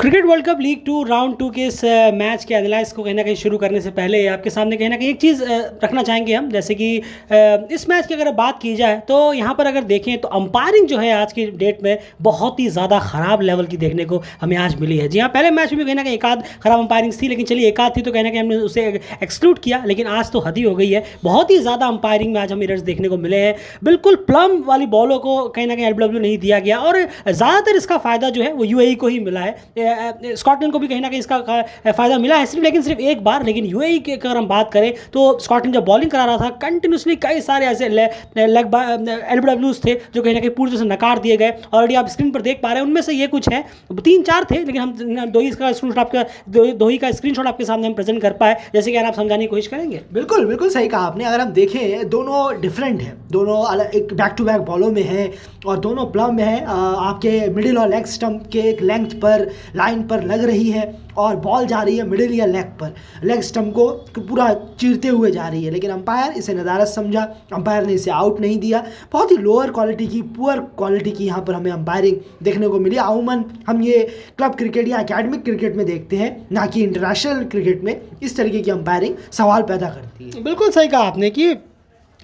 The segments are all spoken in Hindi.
Cricket world cup league 2 round 2 के इस मैच के एनालाइज को कहीं ना कहीं शुरू करने से पहले आपके सामने कहीं ना कहीं एक चीज़ रखना चाहेंगे हम, जैसे कि इस मैच की अगर बात की जाए तो यहाँ पर अगर देखें तो अंपायरिंग जो है आज की डेट में बहुत ही ज़्यादा ख़राब लेवल की देखने को हमें आज मिली है। जी हाँ, पहले मैच में भी कहीं ना कहीं एक आध खराब अंपायरिंग थी, लेकिन चलिए एक आध थी तो कहीं ना कहीं हमने उसे एक्सक्लूड किया, लेकिन आज तो हद ही हो गई है। बहुत ही ज़्यादा अंपायरिंग में आज हमें एरर्स देखने को मिले हैं। बिल्कुल प्लम वाली बॉलों को कहीं ना कहीं एलबीडब्ल्यू नहीं दिया गया और ज़्यादातर इसका फ़ायदा जो है वो यूएई को ही मिला है। स्कॉटलैंड को भी कहीं ना कहीं इसका फ़ायदा मिला है, सिर्फ एक बार। लेकिन यूएई की अगर हम बात करें तो स्कॉटलैंड जब बॉलिंग करा रहा था कंटिन्यूसली कई सारे ऐसे एलबीडब्ल्यूज थे जो कहीं ना कहीं पूरी तरह से नकार दिए गए। ऑलरेडी आप स्क्रीन पर देख पा रहे हैं, उनमें से ये कुछ है, 3-4 थे, लेकिन हम दो ही का स्क्रीनशॉट आपके सामने हम प्रेजेंट कर पाए। जैसे कि आप समझाने की कोशिश करेंगे। बिल्कुल बिल्कुल सही कहा आपने। अगर हम देखें दोनों डिफरेंट हैं, दोनों अलग, एक बैक टू बैक बॉलों में है और दोनों प्लम में है। आपके मिडिल और लेग स्टंप के एक लेंथ पर लाइन पर लग रही है और बॉल जा रही है मिडिल या लेग पर, लेग स्टंप को पूरा चीरते हुए जा रही है, लेकिन अंपायर इसे नदारत समझा, अंपायर ने इसे आउट नहीं दिया। बहुत ही लोअर क्वालिटी की, पुअर क्वालिटी की यहाँ पर हमें अंपायरिंग देखने को मिली। अमूमन हम ये क्लब क्रिकेट या एकेडमिक क्रिकेट में देखते हैं, ना कि इंटरनेशनल क्रिकेट में इस तरीके की अंपायरिंग सवाल पैदा करती है। बिल्कुल सही कहा आपने कि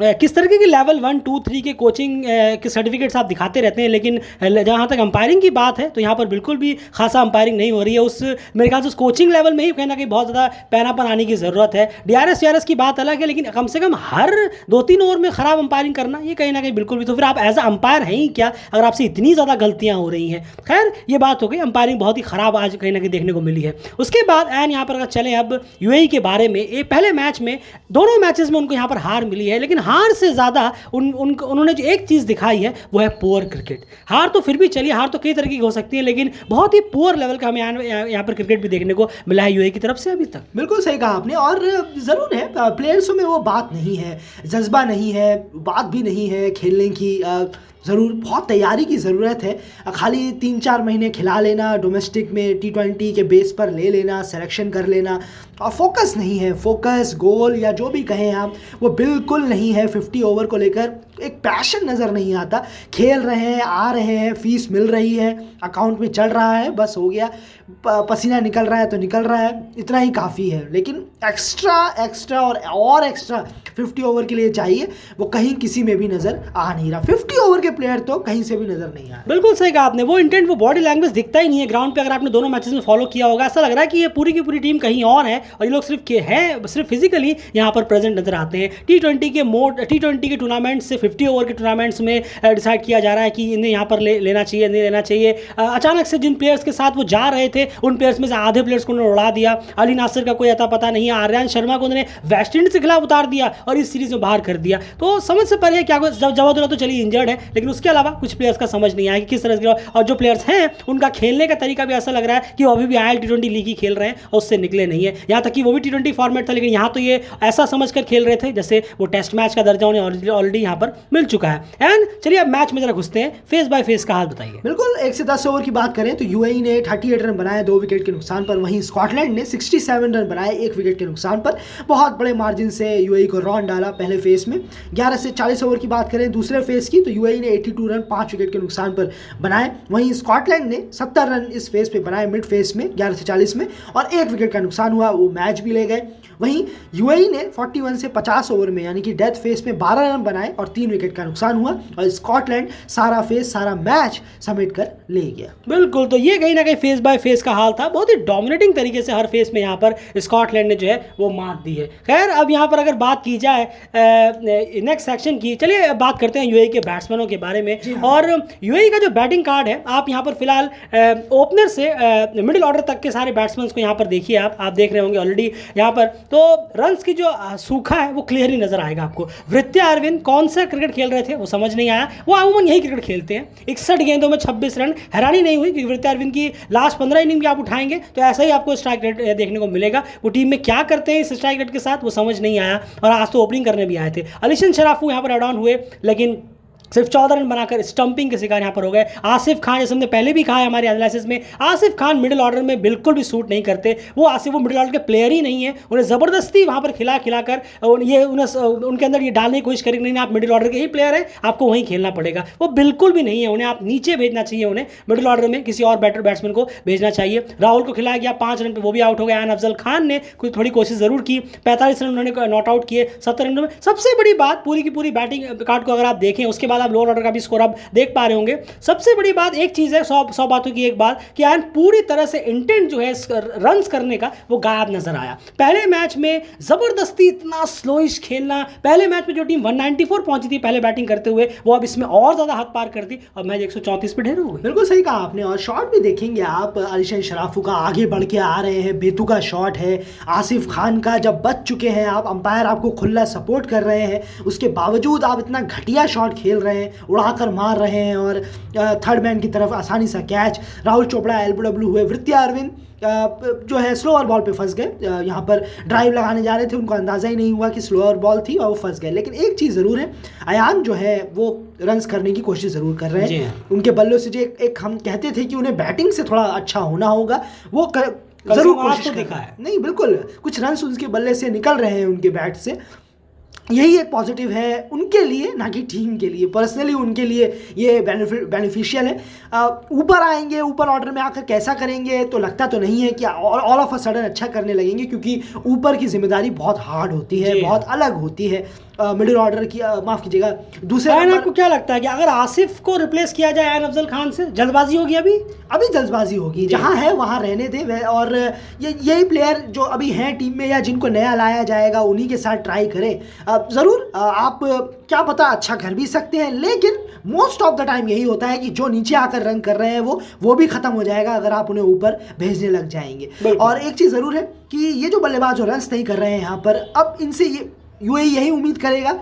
किस तरीके की लेवल 1, 2, 3 के कोचिंग के सर्टिफिकेट्स आप दिखाते रहते हैं, लेकिन जहाँ तक अंपायरिंग की बात है तो यहाँ पर बिल्कुल भी खासा अंपायरिंग नहीं हो रही है। मेरे ख्याल से उस कोचिंग लेवल में ही कहीं ना कहीं बहुत ज़्यादा पैनापन आने की ज़रूरत है। डीआरएस की बात अलग है, लेकिन कम से कम हर 2-3 ओवर में ख़राब अंपायरिंग करना ये कहीं ना कहीं बिल्कुल भी, तो फिर आप एज अ अंपायर हैं ही क्या अगर आपसे इतनी ज़्यादा गलतियाँ हो रही हैं। खैर ये बात हो गई, अंपायरिंग बहुत ही ख़राब आज कहीं ना कहीं देखने को मिली है। उसके बाद एंड यहाँ पर अगर चलें अब यूएई के बारे में, ये पहले मैच में दोनों मैचेस में उनको यहाँ पर हार मिली है, लेकिन हार से ज़्यादा उन्होंने जो एक चीज़ दिखाई है वो है पुअर क्रिकेट। हार तो फिर भी चलिए, हार तो कई तरह की हो सकती है, लेकिन बहुत ही पुअर लेवल का हमें यहाँ पर क्रिकेट भी देखने को मिला है यूएई की तरफ से अभी तक। बिल्कुल सही कहा आपने। और ज़रूर है प्लेयर्सों में वो बात नहीं है, जज्बा नहीं है, बात भी नहीं है खेलने की। ज़रूर बहुत तैयारी की ज़रूरत है। खाली 3-4 महीने खिला लेना, डोमेस्टिक में T20 के बेस पर ले लेना, सिलेक्शन कर लेना, और फोकस नहीं है, फोकस गोल या जो भी कहें आप, वो बिल्कुल नहीं है। 50 ओवर को लेकर एक पैशन नज़र नहीं आता। खेल रहे हैं, आ रहे हैं, फीस मिल रही है, अकाउंट में चढ़ रहा है, बस हो गया, पसीना निकल रहा है तो निकल रहा है, इतना ही काफ़ी है। लेकिन एक्स्ट्रा और एक्स्ट्रा 50 ओवर के लिए चाहिए, वो कहीं किसी में भी नज़र आ नहीं रहा। 50 ओवर के प्लेयर तो कहीं से भी नज़र नहीं आ रहा। बिल्कुल सही कहा आपने, वो इंटेंट, वो बॉडी लैंग्वेज दिखता ही नहीं है ग्राउंड पे। अगर आपने दोनों मैचेस में फॉलो किया होगा, ऐसा लग रहा है कि ये पूरी की पूरी टीम कहीं और है और ये लोग सिर्फ फिजिकली यहाँ पर प्रेजेंट नजर आते हैं। T20 के टूर्नामेंट से 50 ओवर के टूर्नामेंट्स में डिसाइड किया जा रहा है कि इन्हें यहाँ पर लेना चाहिए, नहीं लेना चाहिए। अचानक से जिन प्लेयर्स के साथ वो जा रहे थे उन प्लेयर्स में से आधे प्लेयर्स को उन्होंने उड़ा दिया। अली नासिर का कोई अता पता नहीं है, आर्यन शर्मा को उन्होंने वेस्ट इंडीज के खिलाफ उतार दिया और इस सीरीज में बाहर कर दिया। तो समझ से परे क्या जवादुल्ला तो चलिए इंजर्ड है, लेकिन उसके अलावा कुछ प्लेयर्स का समझ नहीं आया कि किस तरह से, और जो प्लेयर्स हैं उनका खेलने का तरीका भी ऐसा लग रहा है कि वो अभी भी आयल T20 लीग ही खेल रहे हैं और उससे निकले नहीं है। यहाँ तक कि वो भी T20 फॉर्मेट था, लेकिन यहाँ तो ये ऐसा समझकर खेल रहे थे जैसे वो टेस्ट मैच का दर्जा उन्हें ऑलरेडी यहाँ पर मिल चुका है। एंड चलिए अब मैच में जरा घुसते हैं, फेस बाय फेस का हाल बताइए। बिल्कुल, 1 से 10 ओवर की बात करें तो यूएई ने 38 रन बनाए 2 विकेट के नुकसान पर, वहीं स्कॉटलैंड ने 67 रन बनाए 1 विकेट के नुकसान पर। बहुत बड़े मार्जिन से यूएई को रन डाला पहले फेस में। 11 से 40 ओवर की बात करें दूसरे फेस की तो यूएई ने 82 रन 5 विकेट के नुकसान पर बनाए, वहीं स्कॉटलैंड ने 70 रन इस फेस पे बनाए मिड फेस में 11 से 40 में, और 1 विकेट का नुकसान हुआ, वो मैच भी ले गए। वहीं यूएई ने 41 से 50 ओवर में यानी कि डेथ फेस में 12 रन बनाए और 3 विकेट का नुकसान हुआ, और स्कॉटलैंड सारा फेस, सारा मैच समेट कर ले गया। बिल्कुल, तो ये कहीं ना कहीं फेस बाय फेस का हाल था। बहुत ही डोमिनेटिंग तरीके से हर फेस में यहाँ पर स्कॉटलैंड ने जो है वो मात दी है। खैर अब यहाँ पर अगर बात की जाए नेक्स्ट सेक्शन की, चलिए बात करते हैं यूएई के बैट्समैनों के बारे में। और यूएई का जो बैटिंग कार्ड है, आप यहाँ पर फिलहाल ओपनर से मिडिल ऑर्डर तक के सारे बैट्समैन को यहाँ पर देखिए, आप देख रहे होंगे ऑलरेडी यहाँ पर, तो रन्स की जो सूखा है वो क्लियर ही नजर आएगा आपको। वृत्या अरविंद कौन सा क्रिकेट खेल रहे थे वो समझ नहीं आया, वो अमूमन यही क्रिकेट खेलते हैं। 61 गेंदों में 26 रन, हैरानी नहीं हुई क्योंकि वृत्या अरविंद की लास्ट 15 इनिंग भी आप उठाएंगे तो ऐसा ही आपको स्ट्राइक रेट देखने को मिलेगा। वो टीम में क्या करते हैं इस स्ट्राइक रेट के साथ वो समझ नहीं आया, और आज तो ओपनिंग करने भी आए थे। अलीशन शराफू यहाँ पर एड ऑन हुए, लेकिन सिर्फ 14 रन बनाकर स्टंपिंग के शिकार यहाँ पर हो गए। आसिफ खान, जैसे हमने पहले भी कहा है हमारे एनालिसिस में, आसिफ खान मिडिल ऑर्डर में बिल्कुल भी सूट नहीं करते। वो मिडिल ऑर्डर के प्लेयर ही नहीं है। उन्हें ज़बरदस्ती वहाँ पर खिलाकर ये उनके अंदर ये डालने की कोशिश करेंगे, नहीं आप मिडिल ऑर्डर के ही प्लेयर हैं, आपको वहीं खेलना पड़ेगा। वो बिल्कुल भी नहीं है। उन्हें आप नीचे भेजना चाहिए, उन्हें मिडिल ऑर्डर में किसी और बैट्समैन को भेजना चाहिए। राहुल को खिलाया गया 5 रन पर, वो भी आउट हो गया। आन अफजल खान ने कुछ थोड़ी कोशिश ज़रूर की, 45 रन उन्होंने नॉट आउट किए 70 रन में। सबसे बड़ी बात, पूरी की पूरी बैटिंग कार्ड को अगर आप देखें, उसके बाद आप लोअर ऑर्डर का भी स्कोर आप देख पा रहे होंगे। सबसे बड़ी बात एक चीज़ है, 100 बातों की एक बात, कि आयन पूरी तरह से इंटेंट जो है रन्स करने का वो गायब नजर आया। पहले मैच में ज़बरदस्ती इतना स्लोइश खेलना, पहले मैच में जो टीम 194 पहुंची थी पहले बैटिंग करते हुए, वो अब इसमें और ज़्यादा हद पार कर दी और मैच 134 पे ढेर हो गई। बिल्कुल सही कहा आपने। और शॉट भी देखेंगे आप, अलीशान शराफू का आगे बढ़ के आ रहे हैं, बेतुका शॉट है। आसिफ खान का जब बच चुके हैं आप, अंपायर आपको खुला सपोर्ट कर रहे हैं, उसके बावजूद आप इतना घटिया शॉट खेल रहे हैं, उड़ाकर मार रहे हैं और थर्ड मैन की तरफ आसानी से कैच। राहुल चोपड़ा एलबीडब्ल्यू हुए, वृत्या अरविंद जो है स्लोअर बॉल पे फंस गए। यहाँ पर ड्राइव लगाने जा रहे थे, उनको अंदाज़ा ही नहीं हुआ कि स्लोअर बॉल थी और वो फंस गए। लेकिन एक चीज़ ज़रूर है, अयान जो है वो रन्स करने की कोशिश ज़रूर कर रहे हैं। उनके बल्लों से जो एक हम कहते थे कि उन्हें बैटिंग से थोड़ा अच्छा होना होगा, वो ज़रूर कोशिश दिखा है। नहीं, बिल्कुल कुछ रन्स उनके बल्ले से निकल रहे हैं, उनके बैट से। यही एक पॉजिटिव है उनके लिए, ना कि टीम के लिए। पर्सनली उनके लिए ये बेनिफिशियल है। ऊपर आएंगे, ऊपर ऑर्डर में आकर कैसा करेंगे तो लगता तो नहीं है कि ऑल ऑफ अ सडन अच्छा करने लगेंगे, क्योंकि ऊपर की जिम्मेदारी बहुत हार्ड होती है, बहुत अलग होती है मिडिल ऑर्डर की। माफ़ कीजिएगा, दूसरे आपको क्या लगता है कि अगर आसिफ को रिप्लेस किया जाए आन अफजल खान से, जल्दबाजी होगी? अभी जल्दबाजी होगी। जहाँ है वहाँ रहने दें, और यही प्लेयर जो अभी हैं टीम में या जिनको नया लाया जाएगा उन्हीं के साथ ट्राई करें। ज़रूर आप क्या पता अच्छा कर भी सकते हैं, लेकिन मोस्ट ऑफ द टाइम यही होता है कि जो नीचे आकर रन कर रहे हैं वो भी ख़त्म हो जाएगा अगर आप उन्हें ऊपर भेजने लग जाएंगे। और एक चीज़ ज़रूर है कि ये जो बल्लेबाज जो रन्स नहीं कर रहे हैं यहाँ पर, अब इनसे ये यूएई यही उम्मीद करेगा,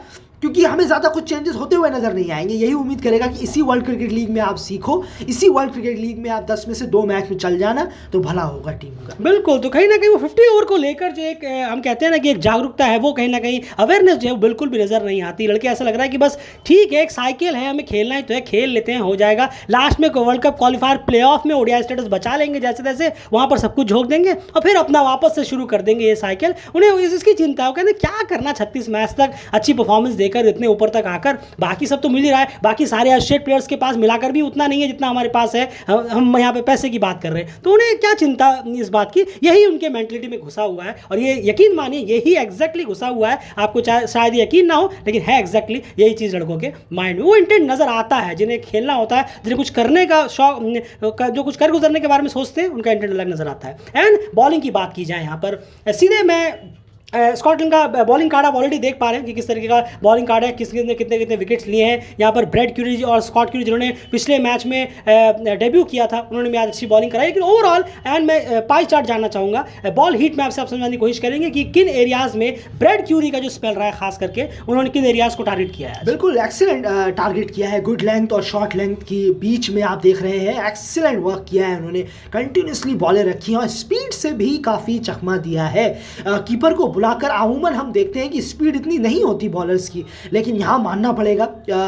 क्योंकि हमें ज़्यादा कुछ चेंजेस होते हुए नज़र नहीं आएंगे, यही उम्मीद करेगा कि इसी वर्ल्ड क्रिकेट लीग में आप सीखो, इसी वर्ल्ड क्रिकेट लीग में आप 10 में से 2 मैच में चल जाना, तो भला होगा टीम का। बिल्कुल। तो कहीं ना कहीं वो 50 ओवर को लेकर जो एक हम कहते हैं ना कि एक जागरूकता है, वो कहीं ना कहीं अवेयरनेस जो है वो बिल्कुल भी नज़र नहीं आती। लड़के ऐसा लग रहा है कि बस ठीक है, एक साइकिल है, हमें खेलना ही तो है, खेल लेते हैं, हो जाएगा। लास्ट में world cup qualifier play of में ओडीआई स्टेटस बचा लेंगे जैसे तैसे, वहाँ पर सब कुछ झोंक देंगे और फिर अपना वापस से शुरू कर देंगे ये साइकिल। उन्हें इसकी चिंता है, वो कहते क्या करना 36 मैच तक अच्छी परफॉर्मेंस देकर इतने ऊपर तक आकर, बाकी सब तो मिल ही रहा है। बाकी सारे एस्टेट प्लेयर्स के पास मिलाकर भी उतना नहीं है जितना हमारे पास है, हम यहाँ पे पैसे की बात कर रहे हैं। तो उन्हें क्या चिंता इस बात की, यही उनके मेंटलिटी में घुसा हुआ है। और ये यकीन मानिए यही एग्जैक्टली घुसा हुआ है। आपको शायद यकीन ना हो, लेकिन है एग्जैक्टली यही चीज़ लड़कों के माइंड में। वो इंटेंट नज़र आता है, जिन्हें खेलना होता है, जिन्हें कुछ करने का शौक, जो कुछ कर गुजरने के बारे में सोचते हैं, उनका इंटेंट अलग नज़र आता है। एंड बॉलिंग की बात की जाए यहाँ पर, सीधे मैं स्कॉटलैंड का बॉलिंग कार्ड आप ऑलरेडी देख पा रहे हैं कि किस तरीके का बॉलिंग कार्ड है, कितने कितने विकेट्स लिए हैं। यहाँ पर ब्रैड क्यूरी और स्कॉट क्यूरी जिन्होंने पिछले मैच में डेब्यू किया था, उन्होंने भी आज अच्छी बॉलिंग कराई। लेकिन ओवरऑल एंड मैं पाई चार्ट जानना चाहूँगा, बॉल हीट में आपसे आप समझाने की कोशिश करेंगे कि किन एरियाज़ में ब्रैड क्यूरी का जो स्पेल रहा है खास करके, उन्होंने किन एरियाज़ को टारगेट किया है। बिल्कुल एक्सीलेंट टारगेट किया है, गुड लेंथ और शॉर्ट लेंथ की बीच में आप देख रहे हैं, एक्सीलेंट वर्क किया है उन्होंने। कंटिन्यूसली बॉलें रखी हैं और स्पीड से भी काफ़ी चकमा दिया है। कीपर को बुलाकर, अमूमन हम देखते हैं कि स्पीड इतनी नहीं होती बॉलर्स की, लेकिन यहाँ मानना पड़ेगा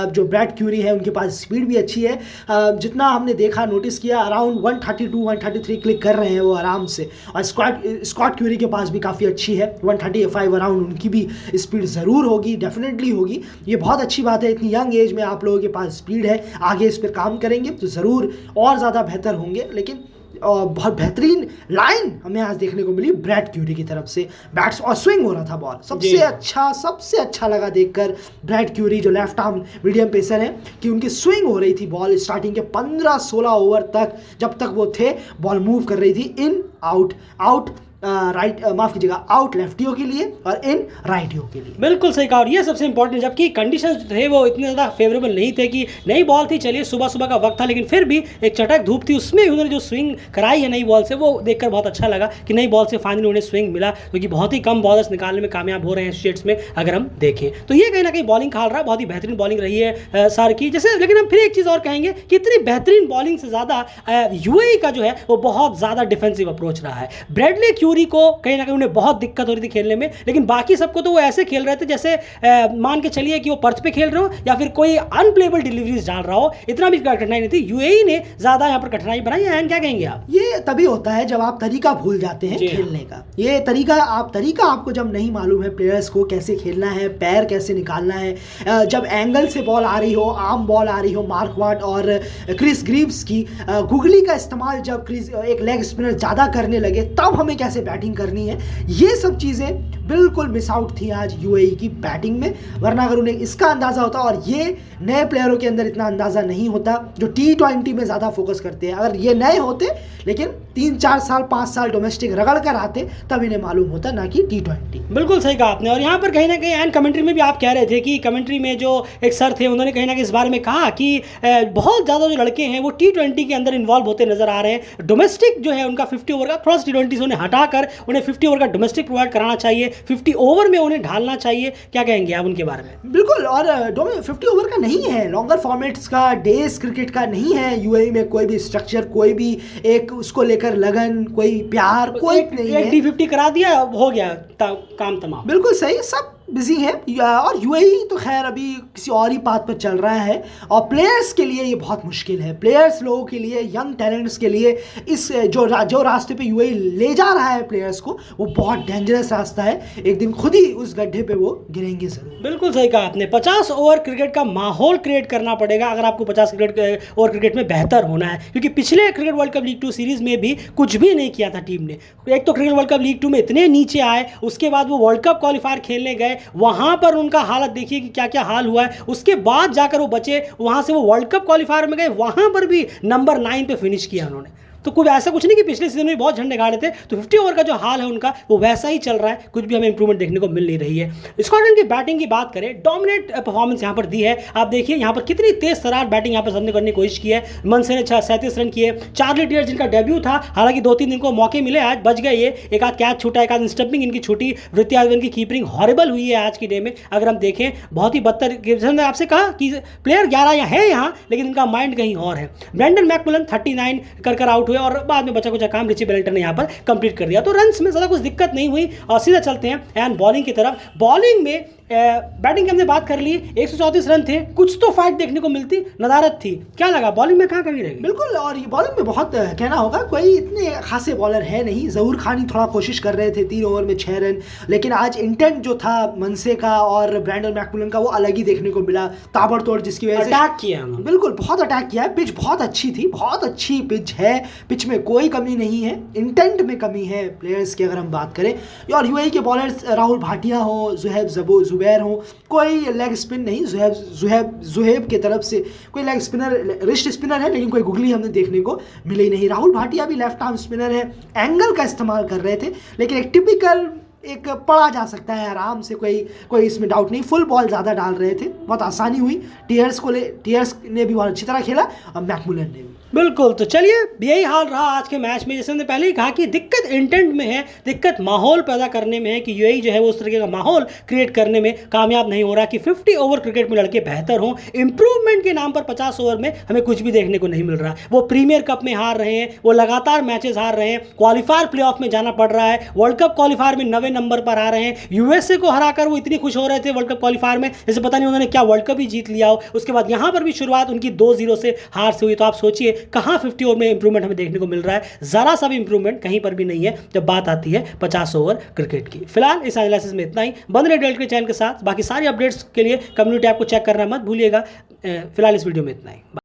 जो ब्रैड क्यूरी है उनके पास स्पीड भी अच्छी है। जितना हमने देखा, नोटिस किया, अराउंड 132-133 क्लिक कर रहे हैं वो आराम से। और स्कॉट क्यूरी के पास भी काफ़ी अच्छी है, 135 अराउंड उनकी भी स्पीड ज़रूर होगी, डेफिनेटली होगी। ये बहुत अच्छी बात है, इतनी यंग एज में आप लोगों के पास स्पीड है। आगे इस पर काम करेंगे तो ज़रूर और ज़्यादा बेहतर होंगे। लेकिन बहुत बेहतरीन लाइन हमें आज देखने को मिली ब्रैड क्यूरी की तरफ से। बैट्स और स्विंग हो रहा था बॉल, सबसे अच्छा लगा देखकर ब्रैड क्यूरी जो लेफ्ट आर्म मीडियम पेसर हैं, कि उनकी स्विंग हो रही थी बॉल स्टार्टिंग के 15-16 ओवर तक। जब तक वो थे बॉल मूव कर रही थी, इन आउट राइट, माफ कीजिएगा, आउट लेफ्टियों के लिए और इन राइटियों के लिए। बिल्कुल सही कहा, और ये सबसे इंपॉर्टेंट, जबकि कंडीशंस थे वो इतने ज़्यादा फेवरेबल नहीं थे कि नई बॉल थी, चलिए सुबह का वक्त था, लेकिन फिर भी एक चटक धूप थी, उसमें उन्होंने जो स्विंग कराई है नई बॉल से, वो देखकर बहुत अच्छा लगा कि नई बॉल से फाइनली उन्हें स्विंग मिला, क्योंकि बहुत ही कम बॉलर्स निकालने में कामयाब हो रहे हैं स्टेट्स में अगर हम देखें तो। ये कहीं ना कहीं बॉलिंग खाल रहा है, बहुत ही बेहतरीन बॉलिंग रही है सर की जैसे। लेकिन हम फिर एक चीज़ और कहेंगे कि इतनी बेहतरीन बॉलिंग से ज़्यादा यूएई का जो है वो बहुत ज़्यादा डिफेंसिव अप्रोच रहा है। ब्रैडली क्यूरी को कहीं ना कहीं उन्हें बहुत दिक्कत हो रही थी खेलने में, लेकिन बाकी सबको तो वो ऐसे खेल रहे थे जैसे मान के चलिए कि वो पर्थ पे खेल रहे हो या फिर कोई अनप्लेबल डिलीवरीज डाल रहा हो, इतना भी कठिनाई नहीं थी। यूएई ने ज़्यादा यहाँ पर कठिनाई बनाई है। क्या कहेंगे आप? ये तभी होता है जब आप तरीका भूल जाते हैं खेलने का। ये तरीका आपको जब नहीं मालूम है प्लेयर्स को कैसे खेलना है, पैर कैसे निकालना है, जब एंगल से बॉल आ रही हो, आर्म बॉल आ रही हो मार्कवार्ड और क्रिस ग्रीव्स की, गुगली का इस्तेमाल जब क्रिस एक लेग स्पिनर ज़्यादा करने लगे, तब हमें कैसे बैटिंग करनी है, ये सब चीज़ें बिल्कुल मिस आउट थी आज यूएई की बैटिंग में। वरना अगर उन्हें इसका अंदाज़ा होता, और ये नए प्लेयरों के अंदर इतना अंदाज़ा नहीं होता जो T20 में ज़्यादा फोकस करते हैं, अगर ये नए होते लेकिन 3-4 साल 5 साल डोमेस्टिक रगड़ कर आते तब इन्हें मालूम होता, ना कि T20। बिल्कुल सही कहा आपने। और यहाँ पर कहीं ना कहीं एंड कमेंट्री में भी आप कह रहे थे कि कमेंट्री में जो एक सर थे उन्होंने कहीं ना कहीं इस बारे में कहा कि बहुत ज़्यादा जो लड़के हैं वो T20 के अंदर इन्वॉल्व होते नजर आ रहे हैं। डोमेस्टिक जो है उनका 50 ओवर का थोड़ा सा T20 से उन्हें हटाकर उन्हें 50 ओवर का डोमेस्टिक प्रोवाइड कराना चाहिए, 50 ओवर में उन्हें ढालना चाहिए। क्या कहेंगे आप उनके बारे में? बिल्कुल, और 50 ओवर का नहीं है, लॉन्गर फॉर्मेट्स का, डेज क्रिकेट का नहीं है यूएई में कोई भी स्ट्रक्चर, कोई भी एक उसको लेकर लगन, कोई प्यार, कोई नहीं है। T50 करा दिया, हो गया काम तमाम। बिल्कुल सही, सब बिजी है। और यूएई तो खैर अभी किसी और ही पाथ पर चल रहा है, और प्लेयर्स के लिए ये बहुत मुश्किल है। प्लेयर्स लोगों के लिए, यंग टैलेंट्स के लिए इस जो रास्ते पे यूएई ले जा रहा है प्लेयर्स को, वो बहुत डेंजरस रास्ता है। एक दिन खुद ही उस गड्ढे पे वो गिरेंगे जरूर। बिल्कुल सही कहा आपने। 50 ओवर क्रिकेट का माहौल क्रिएट करना पड़ेगा अगर आपको 50 ओवर क्रिकेट में बेहतर होना है, क्योंकि पिछले cricket world cup league 2 series में भी कुछ भी नहीं किया था टीम ने। एक तो क्रिकेट वर्ल्ड कप लीग 2 में इतने नीचे आए, उसके बाद वो वर्ल्ड कप क्वालिफायर खेलने गए, वहां पर उनका हालत देखिए कि क्या क्या हाल हुआ है। उसके बाद जाकर वो बचे, वहां से वो वर्ल्ड कप क्वालिफायर में गए, वहां पर भी नंबर 9 पे फिनिश किया उन्होंने। तो कुछ ऐसा कुछ नहीं कि पिछले सीजन में बहुत झंडे गाड़े थे। तो 50 ओवर का जो हाल है उनका वो वैसा ही चल रहा है, कुछ भी हमें इंप्रूवमेंट देखने को मिल नहीं रही है। स्कॉटलैंड की बैटिंग की बात करें, डोमिनेट परफॉर्मेंस यहाँ पर दी है। आप देखिए यहाँ पर कितनी तेज तरार बैटिंग यहाँ पर सबने करने की कोशिश की है। मनसे ने 37 रन किए। चार्ली टियर जिनका डेब्यू था, हालांकि 2-3 दिन को मौके मिले, आज बच गए ये। एक आध कैच छूटा, एक आध स्टंपिंग इनकी छूटी। वृत्ति आजवन की कीपिंग हॉरिबल हुई है आज की डे में। अगर हम देखें बहुत ही बदतर, ने आपसे कहा कि प्लेयर 11 है यहाँ, लेकिन इनका माइंड कहीं और है। ब्रेंडन मैकमिलन 39 कर आउट हुए, और बाद में कुछ काम रिची बेल्टन ने यहां पर कंप्लीट कर दिया। तो रन्स में ज्यादा कुछ दिक्कत नहीं हुई। और सीधा चलते हैं एंड बॉलिंग की तरफ। बॉलिंग में बैटिंग की हमने बात कर ली, 134 रन थे, कुछ तो फाइट देखने को मिलती, नदारत थी। क्या लगा बॉलिंग में, कहाँ कमी रहेगी? बिल्कुल, और ये बॉलिंग में बहुत कहना होगा, कोई इतने खासे बॉलर है नहीं। जहूर खान ही थोड़ा कोशिश कर रहे थे, 3 ओवर में 6 रन, लेकिन आज इंटेंट जो था मनसे का और ब्रैंडन मैकमिलन का वो अलग ही देखने को मिला, ताबड़तोड़, जिसकी वजह से अटैक किया। बिल्कुल बहुत अटैक किया है। पिच बहुत अच्छी थी, बहुत अच्छी पिच है, पिच में कोई कमी नहीं है, इंटेंट में कमी है प्लेयर्स की अगर हम बात करें। और यूएई के बॉलर्स राहुल भाटिया हो, जुबैर हो, कोई लेग स्पिन नहीं। जुहैब की तरफ से कोई लेग स्पिनर, रिस्ट स्पिनर है, लेकिन कोई गुगली हमने देखने को मिली नहीं। राहुल भाटिया भी लेफ्ट आर्म स्पिनर है, एंगल का इस्तेमाल कर रहे थे, लेकिन एक टिपिकल एक पढ़ा जा सकता है आराम से, कोई इसमें डाउट नहीं। फुल बॉल ज़्यादा डाल रहे थे, बहुत आसानी हुई। टियर्स ने भी बहुत अच्छी तरह खेला, और मैकमिलन ने भी। बिल्कुल, तो चलिए यही हाल रहा आज के मैच में। जैसे हमने पहले ही कहा कि दिक्कत इंटेंट में है, दिक्कत माहौल पैदा करने में है, कि यूएई जो है वो उस तरीके का माहौल क्रिएट करने में कामयाब नहीं हो रहा कि 50 ओवर क्रिकेट में लड़के बेहतर हों। इंप्रूवमेंट के नाम पर 50 ओवर में हमें कुछ भी देखने को नहीं मिल रहा। वो प्रीमियर कप में हार रहे हैं, वो लगातार मैचेस हार रहे हैं, क्वालिफायर प्लेऑफ में जाना पड़ रहा है, वर्ल्ड कप क्वालिफायर में 9वें नंबर पर आ रहे हैं। यूएसए को हराकर वो इतनी खुश हो रहे थे वर्ल्ड कप क्वालिफायर में, जैसे पता नहीं उन्होंने क्या वर्ल्ड कप ही जीत लिया हो। उसके बाद यहाँ पर भी शुरुआत उनकी 2-0 से हार से हुई। तो आप सोचिए कहाँ 50 ओवर में इंप्रूवमेंट हमें देखने को मिल रहा है? जरा सा भी इंप्रूवमेंट कहीं पर भी नहीं है जब बात आती है 50 ओवर क्रिकेट की। फिलहाल इस एनालिसिस में इतना ही। बंद रहे डेल्ट के चैनल के साथ। बाकी सारी अपडेट्स के लिए कम्युनिटी ऐप को चेक करना मत भूलिएगा। फिलहाल इस वीडियो में इतना ही।